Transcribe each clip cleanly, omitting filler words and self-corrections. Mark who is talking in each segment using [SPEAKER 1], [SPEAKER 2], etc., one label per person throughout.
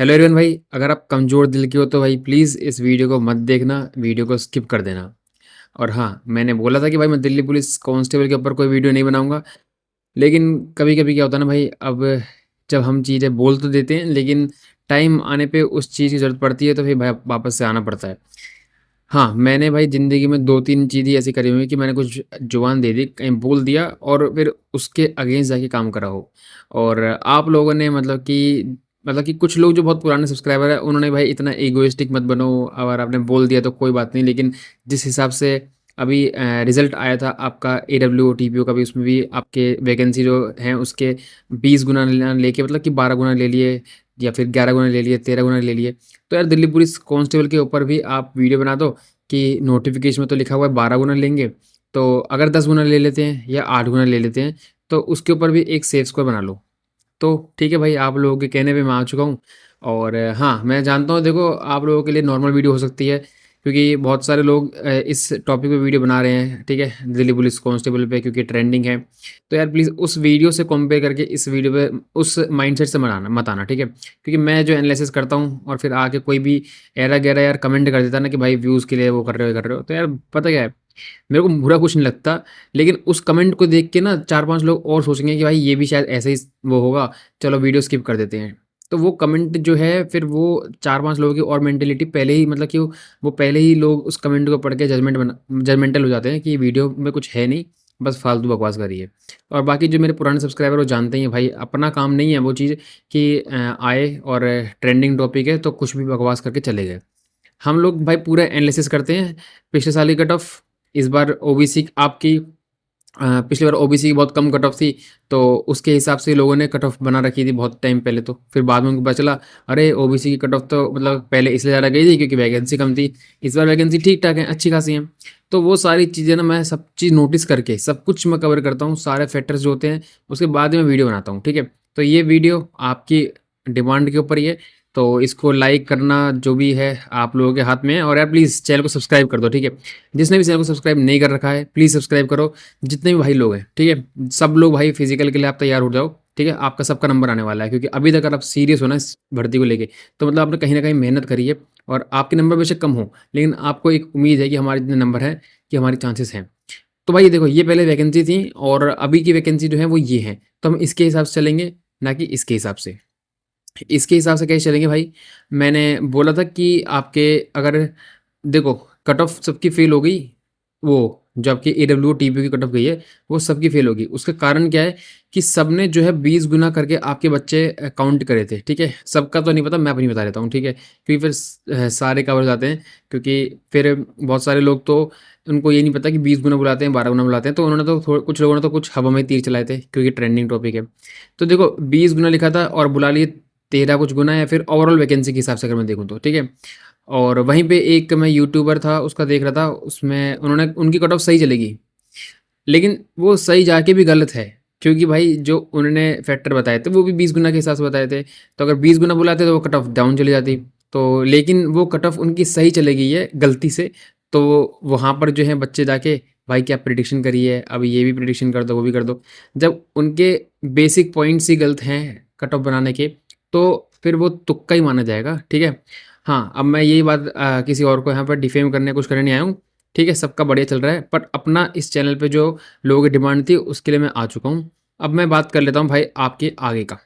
[SPEAKER 1] Hello everyone भाई, अगर आप कमज़ोर दिल के हो तो भाई प्लीज़ इस वीडियो को मत देखना, वीडियो को स्किप कर देना। और हाँ, मैंने बोला था कि भाई मैं दिल्ली पुलिस कांस्टेबल के ऊपर कोई वीडियो नहीं बनाऊँगा, लेकिन कभी-कभी क्या होता है ना भाई, अब जब हम चीज़ें बोल तो देते हैं, लेकिन टाइम आने पे उस चीज़ की ज़रूरत पड़ती है तो फिर भाई वापस से आना पड़ता है। हाँ, मैंने भाई ज़िंदगी में 2-3 चीज़ें ऐसी करी हुई हैं कि मैंने कुछ जुबान दे दी, कहीं बोल दिया और फिर उसके अगेंस्ट जाके काम करा हो। और आप लोगों ने मतलब कि कुछ लोग जो बहुत पुराने सब्सक्राइबर हैं, उन्होंने भाई इतना इगोइस्टिक मत बनो, अगर आपने बोल दिया तो कोई बात नहीं। लेकिन जिस हिसाब से अभी रिज़ल्ट आया था आपका एडब्ल्यू, टीपीओ का भी, उसमें भी आपके वैकेंसी जो हैं उसके 20 गुना लेके मतलब कि 12 गुना ले लिए या फिर 11 गुना ले लिए, 13 गुना ले लिए। तो यार दिल्ली पुलिस कांस्टेबल के ऊपर भी आप वीडियो बना दो कि नोटिफिकेशन में तो लिखा हुआ है 12 गुना लेंगे, तो अगर 10 गुना ले लेते हैं या 8 गुना ले लेते हैं, तो उसके ऊपर भी एक सेफ स्कोर बना लो। तो ठीक है भाई, आप लोगों के कहने पे मैं आ चुका हूँ। और हाँ, मैं जानता हूँ, देखो आप लोगों के लिए नॉर्मल वीडियो हो सकती है, क्योंकि बहुत सारे लोग इस टॉपिक पे वीडियो बना रहे हैं, ठीक है, दिल्ली पुलिस कांस्टेबल पे, क्योंकि ट्रेंडिंग है। तो यार प्लीज़ उस वीडियो से कंपेयर करके इस वीडियो पे उस माइंडसेट से मत आना, ठीक है? क्योंकि मैं जो एनालिसिस करता हूँ और फिर आके कोई भी ऐरा-गैरा यार कमेंट कर देता है ना कि भाई व्यूज़ के लिए वो कर रहे हो, ये कर रहे हो। तो यार पता क्या है, मेरे को बुरा कुछ नहीं लगता, लेकिन उस कमेंट को देख के ना 4-5 लोग और सोचेंगे कि भाई ये भी शायद ऐसे ही वो होगा, चलो वीडियो स्किप कर देते हैं। तो वो कमेंट जो है, फिर वो 4-5 लोगों की और मेंटालिटी पहले ही, मतलब कि वो पहले ही लोग उस कमेंट को पढ़ के जजमेंटल हो जाते हैं कि वीडियो में कुछ है नहीं, बस फालतू बकवास करी है। और बाकी जो मेरे पुराने सब्सक्राइबर वो जानते ही हैं भाई, अपना काम नहीं है वो चीज़ कि आए और ट्रेंडिंग टॉपिक है तो कुछ भी बकवास करके चले गए। हम लोग भाई पूरा एनालिसिस करते हैं, पिछले साल की कट ऑफ, इस बार ओबीसी आपकी पिछली बार ओबीसी की बहुत कम कट ऑफ थी, तो उसके हिसाब से लोगों ने कट ऑफ बना रखी थी बहुत टाइम पहले तो। फिर बाद में उनको पता चला, अरे ओबीसी की कट ऑफ तो मतलब पहले इसलिए ज़्यादा गई थी क्योंकि वैकेंसी कम थी, इस बार वैकेंसी ठीक-ठाक है, अच्छी खासी हैं। तो वो सारी चीज़ें ना मैं सब चीज़ नोटिस करके सब कुछ मैं कवर करता हूँ, सारे फैक्टर्स जो होते हैं, उसके बाद में वीडियो बनाता हूँ, ठीक है? तो ये वीडियो आपकी डिमांड के ऊपर ही है, तो इसको लाइक करना जो भी है आप लोगों के हाथ में है। और यार प्लीज़ चैनल को सब्सक्राइब कर दो, ठीक है? जिसने भी चैनल को सब्सक्राइब नहीं कर रखा है प्लीज़ सब्सक्राइब करो, जितने भी भाई लोग हैं, ठीक है? सब लोग भाई फिजिकल के लिए आप तैयार हो जाओ, ठीक है? आपका सबका नंबर आने वाला है, क्योंकि अभी तक अगर आप सीरियस हो ना इस भर्ती को लेके, तो मतलब आपने कहीं न कहीं मेहनत करी है। और आपके नंबर बेशक कम हो, लेकिन आपको एक उम्मीद है कि हमारे इतने नंबर हैं कि हमारी चांसेस हैं। तो भाई देखो, ये पहले वैकेंसी थी और अभी की वैकेंसी जो है वो ये है, तो हम इसके हिसाब से चलेंगे, ना कि इसके हिसाब से। इसके हिसाब से कैसे चलेंगे भाई? मैंने बोला था कि आपके, अगर देखो, कट ऑफ सबकी फेल हो गई, वो जो आपकी एडब्ल्यू टीपी की कट ऑफ गई है, वो सबकी फेल होगी। उसका कारण क्या है कि सबने जो है 20 गुना करके आपके बच्चे काउंट करे थे, ठीक है? सबका तो नहीं पता, मैं अपनी बता देता हूँ, ठीक है? क्योंकि फिर सारे कवर हो जाते हैं, क्योंकि फिर बहुत सारे लोग तो उनको ये नहीं पता कि 20 गुना बुलाते हैं, 12 गुना बुलाते हैं, तो उन्होंने तो कुछ लोगों ने तो कुछ हवा में तीर चलाए थे, क्योंकि ट्रेंडिंग टॉपिक है। तो देखो, 20 गुना लिखा था और बुला लिए 13 कुछ गुना, या फिर ओवरऑल वैकेंसी के हिसाब से अगर मैं देखूँ तो, ठीक है? और वहीं पे एक मैं यूट्यूबर था, उसका देख रहा था, उसमें उन्होंने उनकी कट ऑफ सही चलेगी, लेकिन वो सही जाके भी गलत है, क्योंकि भाई जो उन्होंने फैक्टर बताए थे वो भी 20 गुना के हिसाब से बताए थे। तो अगर 20 गुना बुलाते तो वो कट ऑफ डाउन चली जाती। तो लेकिन वो कट ऑफ उनकी सही चली गई है गलती से। तो वहाँ पर जो है बच्चे जाके, भाई क्या प्रिडिक्शन करी है, अब ये भी प्रिडिक्शन कर दो, वो भी कर दो। जब उनके बेसिक पॉइंट्स ही गलत हैं कट ऑफ बनाने के, तो फिर वो तुक्का ही माना जाएगा, ठीक है? हाँ, अब मैं यही बात किसी और को यहाँ पर डिफेम करने कुछ करने नहीं आया हूँ, ठीक है? सबका बढ़िया चल रहा है, बट अपना इस चैनल पे जो लोगों की डिमांड थी उसके लिए मैं आ चुका हूँ। अब मैं बात कर लेता हूँ भाई आपके आगे का।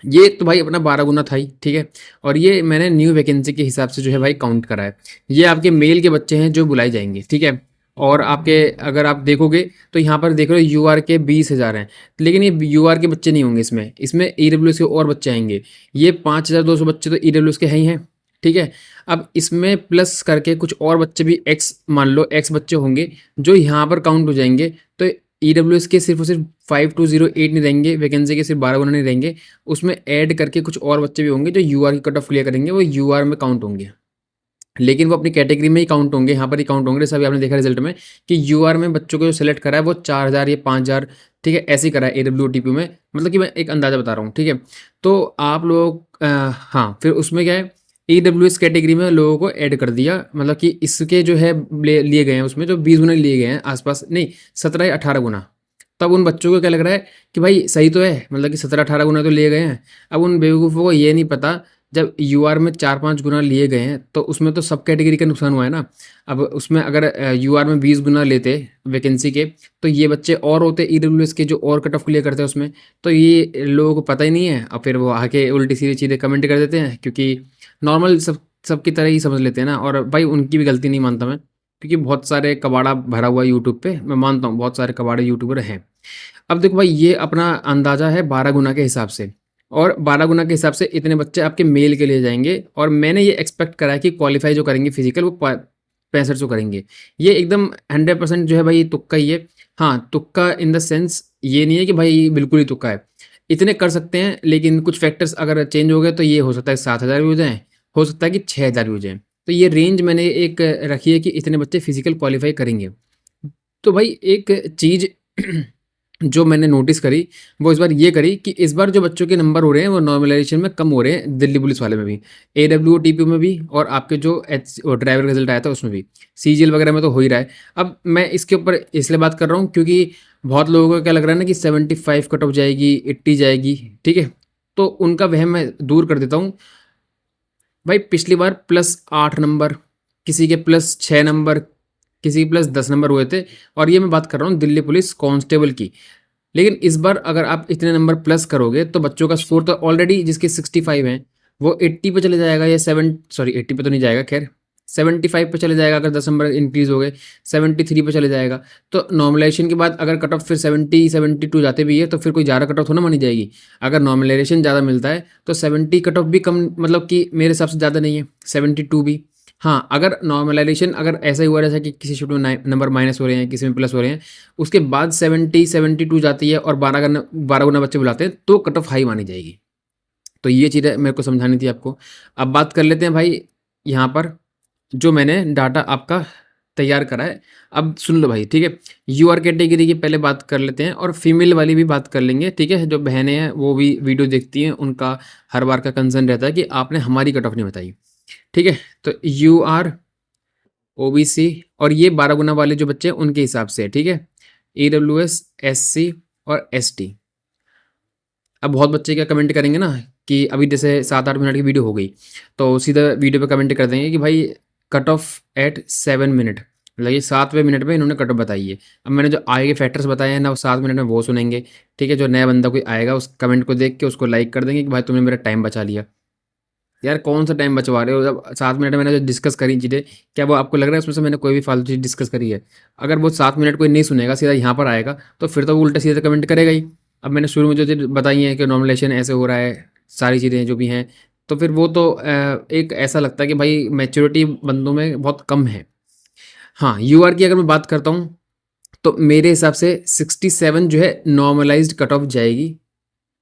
[SPEAKER 1] ये तो भाई अपना 12 गुना था ही, ठीक है? और ये मैंने न्यू वैकेंसी के हिसाब से जो है भाई काउंट करा है। ये आपके मेल के बच्चे हैं जो बुलाए जाएँगे, ठीक है? और आपके, अगर आप देखोगे तो यहाँ पर देख रहे हो यूआर के 20,000 हैं, लेकिन ये यूआर के बच्चे नहीं होंगे इसमें, इसमें ईडब्ल्यूएस के और बच्चे आएँगे। ये 5,200 बच्चे तो ईडब्ल्यूएस के हैं ही हैं, ठीक है? अब इसमें प्लस करके कुछ और बच्चे भी एक्स, मान लो एक्स बच्चे होंगे जो यहाँ पर काउंट हो जाएँगे। तो ईडब्ल्यूएस के सिर्फ़ और सिर्फ़ 5208 नहीं रहेंगे, वैकेंसी के सिर्फ़ 12 गुना नहीं रहेंगे, उसमें ऐड करके कुछ और बच्चे भी होंगे जो यूआर की कट ऑफ क्लियर करेंगे, वो यूआर में काउंट होंगे। लेकिन वो अपनी कैटेगरी में ही काउंट होंगे, यहाँ पर ही काउंट होंगे। जैसा अभी आपने देखा रिजल्ट में कि यूआर में बच्चों को जो सेलेक्ट करा है वो 4000 या 5000, ठीक है, ऐसे ही करा है एडब्ल्यू टीपी में, मतलब कि मैं एक अंदाज़ा बता रहा हूँ, ठीक है? तो आप लोग हाँ, फिर उसमें क्या है, ईडब्ल्यूएस कैटेगरी में लोगों को ऐड कर दिया, मतलब कि इसके जो है लिए गए हैं, उसमें जो 20 गुना लिए गए हैं आसपास, नहीं 17 या 18 गुना। तब उन बच्चों को क्या लग रहा है कि भाई सही तो है, मतलब कि 17-18 गुना तो लिए गए हैं। अब उन बेवकूफ़ों को ये नहीं पता जब यूआर में 4-5 गुना लिए गए हैं, तो उसमें तो सब कैटेगरी का नुकसान हुआ है ना। अब उसमें अगर यूआर में 20 गुना लेते वैकेंसी के, तो ये बच्चे और होते ईडब्ल्यूएस के जो और कट ऑफ क्लियर करते हैं उसमें। तो ये लोगों को पता ही नहीं है और फिर वो आके उल्टी-सीधी चीज़ें कमेंट कर देते हैं, क्योंकि नॉर्मल सबकी तरह ही समझ लेते हैं ना। और भाई उनकी भी गलती नहीं मानता मैं, क्योंकि बहुत सारे कबाड़ा भरा हुआ है यूट्यूब पे, मैं मानता हूँ बहुत सारे कबाड़े यूट्यूबर हैं। अब देखो भाई, ये अपना अंदाज़ा है 12 गुना के हिसाब से, और 12 गुना के हिसाब से इतने बच्चे आपके मेल के लिए जाएँगे, और मैंने ये एक्सपेक्ट करा है कि क्वालीफाई जो करेंगे फिज़िकल वो प 6500 करेंगे। ये एकदम 100% जो है भाई तुक्का ही है। हाँ, तुक्का इन द सेंस ये नहीं है कि भाई बिल्कुल ही तुक्का है। इतने कर सकते हैं, लेकिन कुछ फैक्टर्स अगर चेंज हो गए तो ये हो सकता है 7000 भी हो जाएँ, हो सकता है कि 6000 भी हो जाएँ। तो ये रेंज मैंने एक रखी है कि इतने बच्चे फिज़िकल क्वालीफाई करेंगे। तो भाई एक चीज़ जो मैंने नोटिस करी, वो इस बार ये करी कि इस बार जो बच्चों के नंबर हो रहे हैं वो नॉर्मलाइज़ेशन में कम हो रहे हैं, दिल्ली पुलिस वाले में भी, एडब्ल्यू टीपी में भी, और आपके जो ड्राइवर का रिजल्ट आया था उसमें भी, सीजीएल वगैरह में तो हो ही रहा है। अब मैं इसके ऊपर इसलिए बात कर रहा हूँ क्योंकि बहुत लोगों को क्या लग रहा है ना कि 75 कट ऑफ जाएगी, 80 जाएगी, ठीक है? तो उनका वहम मैं दूर कर देता हूँ। भाई पिछली बार +8 नंबर, किसी के +6 नंबर, किसी के +10 नंबर हुए थे, और ये मैं बात कर रहा हूँ दिल्ली पुलिस कांस्टेबल की। लेकिन इस बार अगर आप इतने नंबर प्लस करोगे तो बच्चों का स्कोर तो ऑलरेडी जिसके 65 हैं वो 80 पे चले जाएगा, या 80 पे तो नहीं जाएगा, खैर 75 पे चले जाएगा अगर 10 नंबर इंक्रीज हो गए, 73 पे चले जाएगा। तो नॉर्मलाइजेशन के बाद अगर कट ऑफ फिर 72 जाते भी है तो फिर कोई ज़्यादा कट ऑफ थोड़ा मानी जाएगी। अगर नॉर्मलाइजेशन ज़्यादा मिलता है तो 70 कट ऑफ भी कम, मतलब कि मेरे हिसाब से ज़्यादा नहीं है, 72 भी। हाँ, अगर नॉर्मलाइजेशन अगर ऐसा ही हुआ जैसा कि किसी शिफ्ट में नंबर माइनस हो रहे हैं, किसी में प्लस हो रहे हैं, उसके बाद 72 जाती है और 12 गुना बच्चे बुलाते हैं, तो कट ऑफ हाई मानी जाएगी। तो ये चीज़ें मेरे को समझानी थी आपको। अब बात कर लेते हैं भाई यहाँ पर, जो मैंने डाटा आपका तैयार करा है। अब सुन लो भाई, ठीक है? यूआर कैटेगरी की पहले बात कर लेते हैं, और फीमेल वाली भी बात कर लेंगे, ठीक है? जो बहनें हैं वो भी वीडियो देखती हैं, उनका हर बार का कंसर्न रहता है कि आपने हमारी कट ऑफ नहीं बताई, ठीक है? तो यूआर, ओबीसी, और ये 12 गुना वाले जो बच्चे हैं उनके हिसाब से है, ठीक है? ईडब्ल्यूएस, एससी और एसटी। अब बहुत बच्चे क्या कमेंट करेंगे ना कि अभी जैसे 7-8 मिनट की वीडियो हो गई, तो सीधा वीडियो पे कमेंट कर देंगे कि भाई कट ऑफ एट 7 मिनट, मतलब ये 7वें मिनट में इन्होंने कट ऑफ बताई है। अब मैंने जो आगे के फैक्टर्स बताए हैं ना, वो 7 मिनट में वो सुनेंगे, ठीक है? जो नया बंदा कोई आएगा उस कमेंट को देख के उसको लाइक कर देंगे कि भाई तुमने मेरा टाइम बचा लिया। यार कौन सा टाइम बचवा रहे हो? जब 7 मिनट में मैंने जो डिस्कस करी चीज़ें, क्या वो आपको लग रहा है उसमें से मैंने कोई भी फालतू चीज़ डिस्कस करी है? अगर वो 7 मिनट कोई नहीं सुनेगा, सीधा यहाँ पर आएगा, तो फिर तो वो उल्टा-सीधा कमेंट करेगा ही। अब मैंने शुरू में जो चीज़ बताई है कि नॉर्मलाइजेशन ऐसे हो रहा है, सारी चीज़ें जो भी हैं, तो फिर वो तो एक ऐसा लगता है कि भाई मैच्योरिटी बंदों में बहुत कम है। हाँ, यूआर की अगर मैं बात करता हूँ, तो मेरे हिसाब से 67 जो है नॉर्मलाइज़्ड कट ऑफ जाएगी,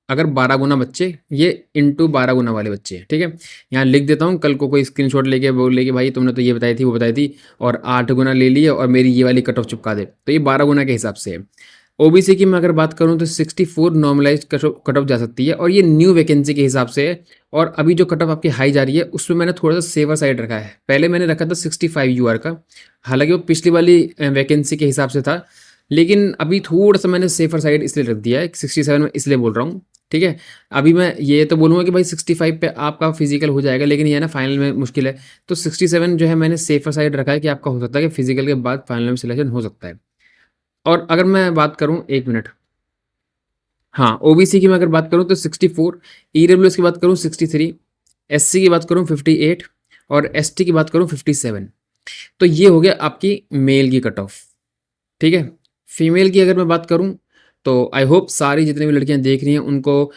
[SPEAKER 1] अगर 12 गुना बच्चे, ये इंटू 12 गुना वाले बच्चे हैं, ठीक है? यहाँ लिख देता हूँ, कल को कोई स्क्रीनशॉट लेके बोले कि भाई तुमने तो ये बताई थी, वो बताई थी, और 8 गुना ले लिए और मेरी ये वाली कट ऑफ चिपका दे, तो ये 12 गुना के हिसाब से है। ओबीसी की मैं अगर बात करूँ तो 64 नॉर्मलाइज्ड कट ऑफ जा सकती है, और ये न्यू वैकेंसी के हिसाब से है। और अभी जो कट ऑफ आपकी हाई जा रही है उसमें मैंने थोड़ा सा सेवर साइड रखा है। पहले मैंने रखा था 65 यूआर का, हालांकि वो पिछली वाली वैकेंसी के हिसाब से था, लेकिन अभी थोड़ा सा मैंने सेफर साइड इसलिए रख दिया है, 67 में इसलिए बोल रहा हूँ, ठीक है? अभी मैं ये तो बोलूँगा कि भाई 65 पे आपका फिजिकल हो जाएगा, लेकिन ये है ना फाइनल में मुश्किल है। तो 67 जो है मैंने सेफर साइड रखा है कि आपका हो सकता है कि फिजिकल के बाद फाइनल में सिलेक्शन हो सकता है। और अगर मैं बात करूँ, एक मिनट, हाँ, ओबीसी की मैं अगर बात करूँ तो 64, ईडब्ल्यूएस की बात करूँ 63, एससी की बात करूँ 58, और एसटी की बात करूँ 57। तो ये हो गया आपकी मेल की कट ऑफ, ठीक है? फीमेल की अगर मैं बात करूँ तो आई होप सारी जितनी भी लड़कियां देख रही हैं उनको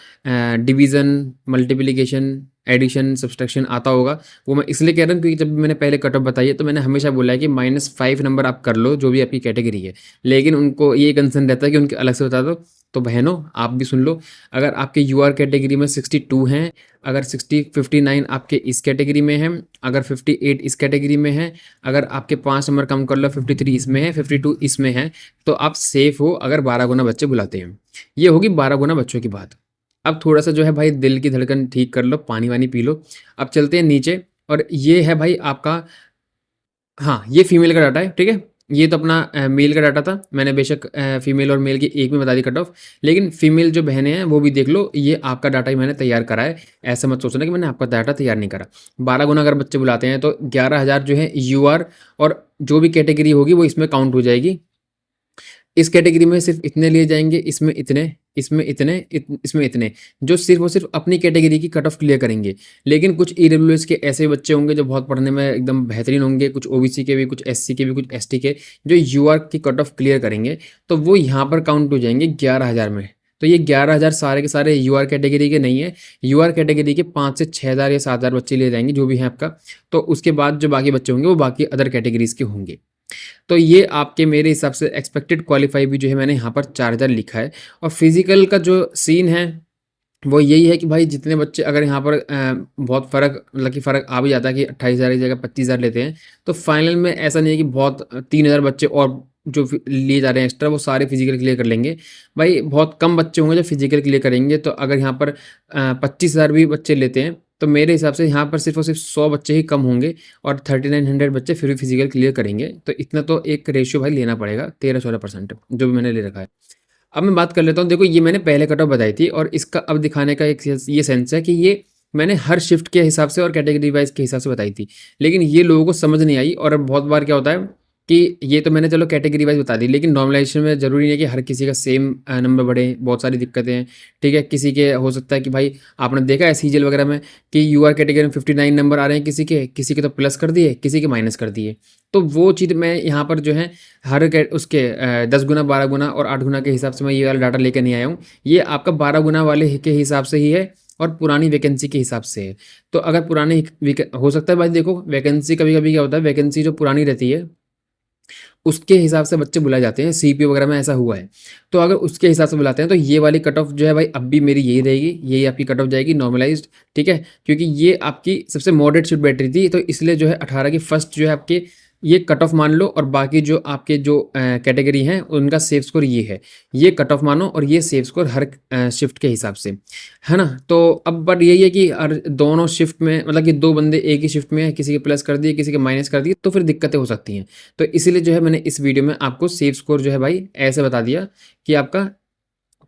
[SPEAKER 1] डिवीज़न, मल्टीप्लिकेशन, एडिशन, सब्सट्रैक्शन आता होगा। वो मैं इसलिए कह रहा हूँ क्योंकि जब भी मैंने पहले कट ऑफ बताई है तो मैंने हमेशा बोला है कि -5 नंबर आप कर लो जो भी आपकी कैटेगरी है। लेकिन उनको ये कंसर्न रहता है कि उनके अलग से बता दो। तो बहनों आप भी सुन लो, अगर आपके यूआर कैटेगरी में 62 हैं, अगर 59 आपके इस कैटेगरी में हैं, अगर 58 इस कैटेगरी में हैं, अगर आपके 5 नंबर कम कर लो, 53 इसमें है, 52 इसमें है, तो आप सेफ हो अगर 12 गुना बच्चे बुलाते हैं। ये होगी 12 गुना बच्चों की बात। अब थोड़ा सा जो है भाई दिल की धड़कन ठीक कर लो, पानी वानी पी लो। अब चलते हैं नीचे, और ये है भाई आपका, हाँ, ये फीमेल का डाटा है, ठीक है? ये तो अपना मेल का डाटा था। मैंने बेशक फीमेल और मेल की एक में बता दी कट ऑफ, लेकिन फीमेल जो बहनें हैं वो भी देख लो, ये आपका डाटा ही मैंने तैयार करा है। ऐसा मत सोचना कि मैंने आपका डाटा तैयार नहीं करा। 12 गुना अगर बच्चे बुलाते हैं तो 11,000 जो है यूआर, और जो भी कैटेगरी होगी वो इसमें काउंट हो जाएगी। इस कैटेगरी में सिर्फ इतने लिए जाएंगे, इसमें इतने, इसमें इतने, इसमें इतने, जो सिर्फ और सिर्फ अपनी कैटेगरी की कट ऑफ क्लियर करेंगे। लेकिन कुछ ईडब्ल्यूएस के ऐसे बच्चे होंगे जो बहुत पढ़ने में एकदम बेहतरीन होंगे, कुछ ओबीसी के भी, कुछ एससी के भी, कुछ एसटी के, जो यूआर की कट ऑफ क्लियर करेंगे, तो वो यहाँ पर काउंट हो जाएंगे 11,000 में। तो ये 11,000 सारे के सारे यूआर कैटेगरी के नहीं है। यूआर कैटेगरी के 5 से 6,000 या 7,000 बच्चे लिए जाएंगे जो भी हैं आपका। तो उसके बाद जो बाकी बच्चे होंगे वो बाकी अदर कैटेगरीज के होंगे। तो ये आपके मेरे हिसाब से एक्सपेक्टेड क्वालिफाई भी जो है मैंने यहाँ पर 4,000 लिखा है। और फिजिकल का जो सीन है वो यही है कि भाई जितने बच्चे अगर यहाँ पर बहुत फ़र्क, मतलब कि फ़र्क आ भी जाता है कि 28,000 की जगह 25,000 लेते हैं, तो फाइनल में ऐसा नहीं है कि बहुत 3,000 बच्चे और जो लिए जा रहे हैं एक्स्ट्रा वो सारे फिजिकल क्लियर कर लेंगे। भाई बहुत कम बच्चे होंगे जो फिजिकल क्लियर करेंगे। तो अगर यहाँ पर 25,000 भी बच्चे लेते हैं तो मेरे हिसाब से यहाँ पर सिर्फ और सिर्फ 100 बच्चे ही कम होंगे और 3900 बच्चे फिर भी फिजिकल क्लियर करेंगे। तो इतना तो एक रेशियो भाई लेना पड़ेगा, 13-14% जो भी मैंने ले रखा है। अब मैं बात कर लेता हूँ। देखो ये मैंने पहले कट ऑफ बताई थी और इसका अब दिखाने का एक ये सेंस है कि ये मैंने हर शिफ्ट के हिसाब से और कैटेगरी वाइज के हिसाब से बताई थी, लेकिन ये लोगों को समझ नहीं आई। और बहुत बार क्या होता है कि ये तो मैंने चलो कैटेगरी वाइज बता दी, लेकिन नॉर्मलाइजेशन में ज़रूरी नहीं है कि हर किसी का सेम नंबर बढ़े। बहुत सारी दिक्कतें हैं, ठीक है। किसी के हो सकता है कि भाई आपने देखा है सीजीएल वगैरह में कि यूआर कैटेगरी में 59 नंबर आ रहे हैं किसी के तो प्लस कर दिए, किसी के माइनस कर दिए। तो वो चीज़ मैं यहाँ पर जो है हर उसके 10 गुना, 12 गुना और 8 गुना के हिसाब से मैं ये वाला डाटा लेकर नहीं आया हूँ। ये आपका 12 गुना वाले के हिसाब से ही है और पुरानी वैकेंसी के हिसाब से है। तो अगर पुरानी हो सकता है भाई, देखो वैकेंसी कभी कभी क्या होता है, वैकेंसी जो पुरानी रहती है उसके हिसाब से बच्चे बुलाए जाते हैं। सीपीओ वगैरह में ऐसा हुआ है। तो अगर उसके हिसाब से बुलाते हैं तो ये वाली कट ऑफ जो है भाई अब भी मेरी यही रहेगी, यही आपकी कट ऑफ जाएगी नॉर्मलाइज्ड, ठीक है। क्योंकि ये आपकी सबसे मॉडरेट शिफ्ट बैठ रही थी, तो इसलिए जो है 18 की फर्स्ट जो है आपके ये कट ऑफ मान लो, और बाकी जो आपके जो कैटेगरी हैं उनका सेफ स्कोर ये है, ये कट ऑफ मानो और ये सेफ स्कोर हर शिफ्ट के हिसाब से, है ना। तो अब बट यही है कि हर दोनों शिफ्ट में, मतलब कि दो बंदे एक ही शिफ्ट में है, किसी के प्लस कर दिए किसी के माइनस कर दिए, तो फिर दिक्कतें हो सकती हैं। तो इसीलिए जो है मैंने इस वीडियो में आपको सेफ स्कोर जो है भाई ऐसे बता दिया कि आपका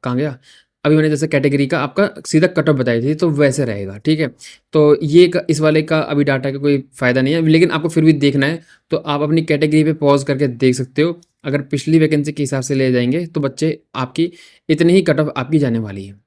[SPEAKER 1] कहाँ गया। अभी मैंने जैसे कैटेगरी का आपका सीधा कट ऑफ बताई थी तो वैसे रहेगा, ठीक है। तो ये इस वाले का अभी डाटा का कोई फ़ायदा नहीं है, लेकिन आपको फिर भी देखना है तो आप अपनी कैटेगरी पे पॉज करके देख सकते हो। अगर पिछली वैकेंसी के हिसाब से ले जाएंगे तो बच्चे आपकी इतनी ही कट ऑफ आपकी जाने वाली है,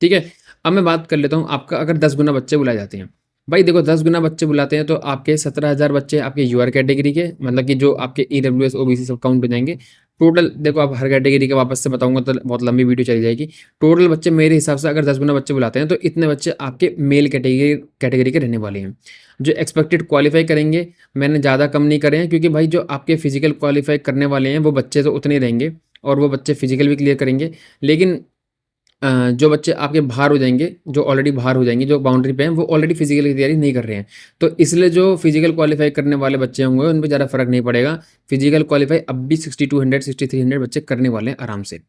[SPEAKER 1] ठीक है। अब मैं बात कर लेता हूँ आपका, अगर 10 गुना बच्चे बुलाए जाते हैं, भाई देखो 10 गुना बच्चे बुलाते हैं तो आपके 17,000 बच्चे आपके यूआर कैटेगरी के, मतलब कि जो आपके ईडब्ल्यूएस ओबीसी सब काउंट हो जाएंगे। टोटल देखो आप हर कैटेगरी के वापस से बताऊंगा तो बहुत लंबी वीडियो चली जाएगी। टोटल बच्चे मेरे हिसाब से अगर 10 गुना बच्चे बुलाते हैं तो इतने बच्चे आपके मेल कैटेगरी के रहने वाले हैं। जो एक्सपेक्टेड क्वालिफाई करेंगे मैंने ज़्यादा कम नहीं करे हैं, क्योंकि भाई जो आपके फिजिकल क्वालिफाई करने वाले हैं वो बच्चे तो उतने ही रहेंगे और वो बच्चे फिजिकल भी क्लियर करेंगे। लेकिन जो बच्चे आपके बाहर हो जाएंगे, जो ऑलरेडी बाहर हो जाएंगे, जो बाउंड्री पे हैं, वो ऑलरेडी फिजिकल की तैयारी नहीं कर रहे हैं। तो इसलिए जो फिजिकल क्वालिफाई करने वाले बच्चे होंगे उन पे ज़्यादा फर्क नहीं पड़ेगा। फिजिकल क्वालिफाई अब भी 6200 6300 बच्चे करने वाले हैं आराम से,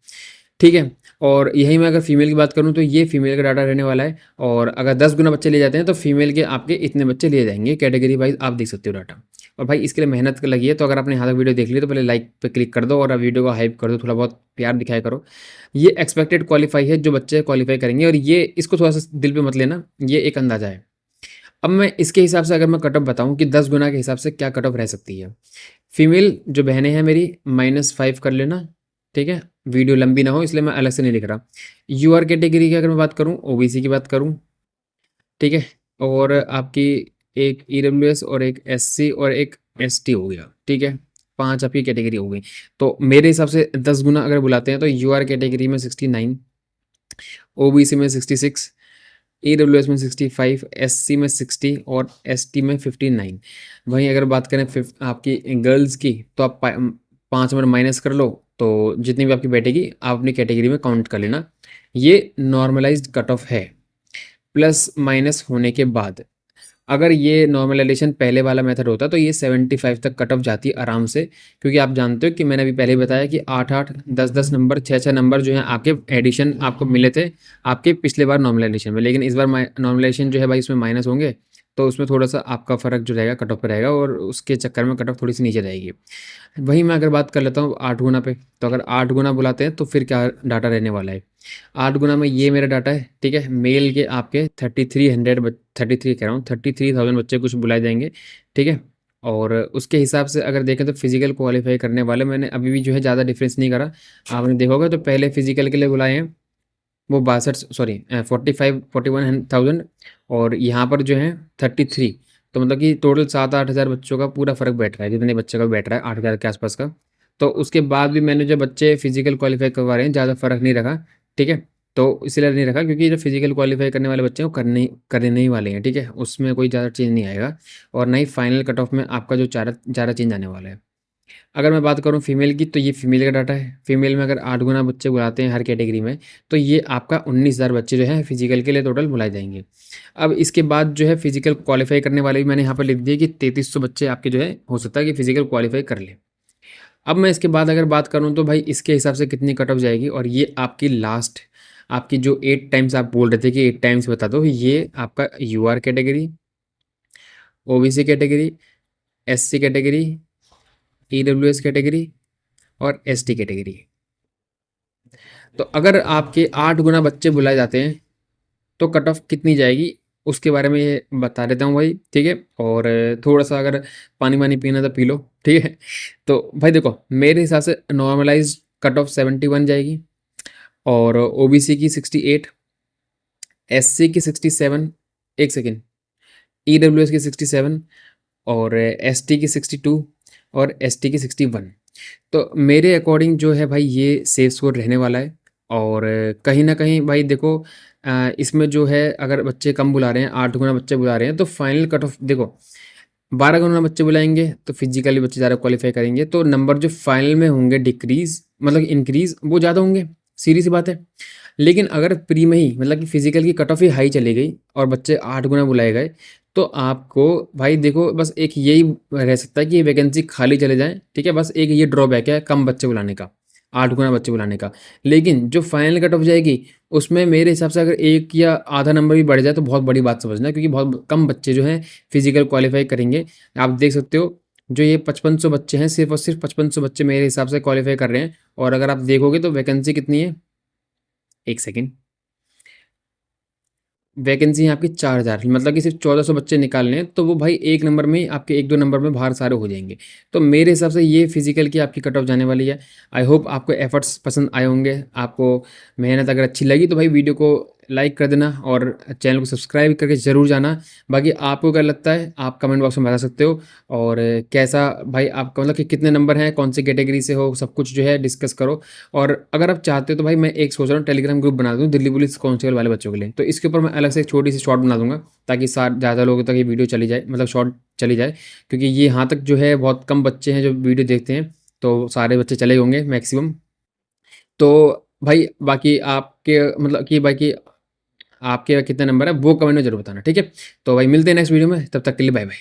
[SPEAKER 1] ठीक है। और यही मैं अगर फीमेल की बात करूँ तो ये फीमेल का डाटा रहने वाला है। और अगर 10 गुना बच्चे ले जाते हैं तो फीमेल के आपके इतने बच्चे लिए जाएंगे, कैटेगरी वाइज आप देख सकते हो डाटा। और भाई इसके लिए मेहनत लगी है, तो अगर आपने यहाँ तक वीडियो देख ली तो पहले लाइक पे क्लिक कर दो और वीडियो को हाइप कर दो, थोड़ा बहुत प्यार दिखाया करो। ये एक्सपेक्टेड क्वालिफाई है, जो बच्चे क्वालिफाई करेंगे, और ये इसको थोड़ा सा दिल पे मत लेना, ये एक अंदाजा है। अब मैं इसके हिसाब से अगर मैं कट ऑफ बताऊँ कि 10 गुना के हिसाब से क्या कट ऑफ रह सकती है। फीमेल जो बहनें हैं मेरी -5 कर लेना, ठीक है। वीडियो लंबी ना हो इसलिए मैं अलग से नहीं लिख रहा। यूआर कैटेगरी की अगर मैं बात करूँ, ओबीसी की बात करूँ, ठीक है। और आपकी एक ईडब्ल्यूएस और एक एससी और एक एसटी हो गया, ठीक है। 5 आपकी कैटेगरी हो गई। तो मेरे हिसाब से 10 गुना अगर बुलाते हैं तो यूआर कैटेगरी में 69, ओबीसी में 66, ईडब्ल्यूएस में 65, एससी में 60 और एसटी में 59। वहीं अगर बात करें आपकी गर्ल्स की तो आप 5 नंबर माइनस कर लो, तो जितनी भी आपकी बैठेगी आप अपनी कैटेगरी में काउंट कर लेना। ये नॉर्मलाइज्ड कट ऑफ है प्लस माइनस होने के बाद। अगर ये नॉर्मलाइजेशन पहले वाला मेथड होता तो ये 75 तक कट ऑफ जाती आराम से, क्योंकि आप जानते हो कि मैंने अभी पहले ही बताया कि 8-8, 10-10 नंबर, 6-6 नंबर जो हैं आपके एडिशन आपको मिले थे आपके पिछले बार नॉर्मलाइजेशन में। लेकिन इस बार नॉर्मलाइजेशन जो है भाई इसमें माइनस होंगे, तो उसमें थोड़ा-सा आपका फ़र्क जो रहेगा कट ऑफ पे रहेगा और उसके चक्कर में कट ऑफ थोड़ी-सी नीचे रहेगी। वहीं मैं अगर बात कर लेता हूँ 8 गुना पे, तो अगर 8 गुना बुलाते हैं तो फिर क्या डाटा रहने वाला है। 8 गुना में ये मेरा डाटा है, ठीक है? मेल के आपके 33 कह रहा हूँ 33,000 बच्चे कुछ बुलाए जाएँगे, ठीक है? और उसके हिसाब से अगर देखें तो फिज़िकल क्वालीफाई करने वाले मैंने अभी भी जो है ज़्यादा डिफ़रेंस नहीं करा। आपने देखा होगा तो पहले फिज़िकल के लिए बुलाए हैं वो 62 सॉरी 45 41,000 और यहाँ पर जो है 33 तो मतलब कि टोटल 7-8 हज़ार बच्चों का पूरा फ़र्क बैठ रहा है, जितने बच्चे का बैठ रहा है 8 हज़ार के आसपास का। तो उसके बाद भी मैंने जो बच्चे फिज़िकल क्वालीफाई करवा रहे हैं ज़्यादा फ़र्क नहीं रखा, ठीक है? तो इसलिए नहीं रखा क्योंकि जो फिज़िकल क्वालीफाई करने वाले बच्चे हैं वो करने ही वाले हैं, ठीक है? उसमें कोई ज़्यादा चेंज नहीं आएगा और ना ही फाइनल कट ऑफ में आपका जो ज़्यादा चेंज आने वाला है। अगर मैं बात करूँ फीमेल की, तो ये फीमेल का डाटा है। फीमेल में अगर 8 गुना बच्चे बुलाते हैं हर कैटेगरी में, तो ये आपका 19,000 बच्चे जो हैं फिज़िकल के लिए टोटल बुलाए जाएँगे। अब इसके बाद जो है फिज़िकल क्वालीफ़ाई करने वाले भी मैंने यहाँ पर लिख दिए कि 3300 बच्चे आपके जो है हो सकता है कि फिज़िकल क्वालीफ़ाई कर लें। अब मैं इसके बाद अगर बात करूँ तो भाई इसके हिसाब से कितनी कट ऑफ जाएगी और ये आपकी लास्ट आपकी जो 8 टाइम्स आप बोल रहे थे कि 8 टाइम्स बता दो, ये आपका UR category, OBC category, SC category, EWS category और एसटी कैटेगरी। तो अगर आपके 8 गुना बच्चे बुलाए जाते हैं, तो कट ऑफ कितनी जाएगी, उसके बारे में ये बता देता हूँ भाई, ठीक है? और थोड़ा-सा अगर पानी-वानी पीना है तो पी लो, ठीक है? तो भाई देखो, मेरे हिसाब से नॉर्मलाइज़्ड कट ऑफ 71 जाएगी और ओबीसी की 68, एससी की 67 एक सेकंड, ईडब्ल्यूएस की 67 और एसटी की 62 और एसटी की 61। तो मेरे अकॉर्डिंग जो है भाई ये सेफ स्कोर रहने वाला है और कहीं न कहीं भाई देखो इसमें जो है अगर बच्चे कम बुला रहे हैं, 8 गुना बच्चे बुला रहे हैं तो फाइनल कट ऑफ देखो 12 गुना बच्चे बुलाएँगे तो फिज़िकली बच्चे ज़्यादा क्वालीफ़ाई करेंगे तो नंबर जो फाइनल में होंगे डिक्रीज़ मतलब इंक्रीज़ वो ज़्यादा होंगे, सीधी-सी बात है। लेकिन अगर प्री में ही मतलब कि फिज़िकल की कट ऑफ ही हाई चली गई और बच्चे 8 गुना बुलाए गए, तो आपको भाई देखो बस एक यही रह सकता है कि ये वैकेंसी खाली चले जाएँ, ठीक है? बस एक ये ड्रॉबैक है कम बच्चे बुलाने का, 8 गुना बच्चे बुलाने का। लेकिन जो फाइनल कट ऑफ जाएगी, उसमें मेरे हिसाब से अगर 1 या आधा नंबर भी बढ़ जाए तो बहुत बड़ी बात समझना क्योंकि बहुत कम बच्चे जो हैं फिज़िकल क्वालीफ़ाई करेंगे। आप देख सकते हो जो ये 5500 बच्चे हैं, सिर्फ़ और सिर्फ़ 5500 बच्चे मेरे हिसाब से क्वालीफ़ाई कर रहे हैं और अगर आप देखोगे तो वैकेंसी कितनी है? 1 सेकंड। वैकेंसी है आपकी 4000 मतलब कि सिर्फ 1400 बच्चे निकालने हैं, तो वो भाई 1 नंबर में ही आपके 1-2 नंबर में बाहर सारे हो जाएँगे। तो मेरे हिसाब से ये फिज़िकल की आपकी कट ऑफ जाने वाली है। आई होप आपको एफर्ट्स पसंद आए होंगे, आपको मेहनत अगर अच्छी लगी तो भाई वीडियो को लाइक कर देना और चैनल को सब्सक्राइब करके ज़रूर जाना। बाकी आपको क्या लगता है, आप कमेंट बॉक्स में बता सकते हो और कैसा भाई आपका मतलब कि कितने नंबर हैं, कौन सी कैटेगरी से हो, सब कुछ जो है डिस्कस करो। और अगर आप चाहते हो तो भाई मैं एक सोच रहा हूँ टेलीग्राम ग्रुप बना दूँ दिल्ली पुलिस कांस्टेबल वाले बच्चों के लिए। तो इसके ऊपर मैं अलग से एक छोटी सी शॉर्ट बना दूँगा ताकि ज़्यादा लोगों तक ये वीडियो चली जाए मतलब शॉर्ट चली जाए। क्योंकि ये यहाँ तक जो है बहुत कम बच्चे हैं जो वीडियो देखते हैं, तो सारे बच्चे चले होंगे मैक्सिमम। तो भाई बाकी आपके मतलब कि बाकी आपके कितने नंबर है वो कमेंट में ज़रूर बताना, ठीक है? तो भाई मिलते हैं नेक्स्ट वीडियो में, तब तक के लिए बाय बाय।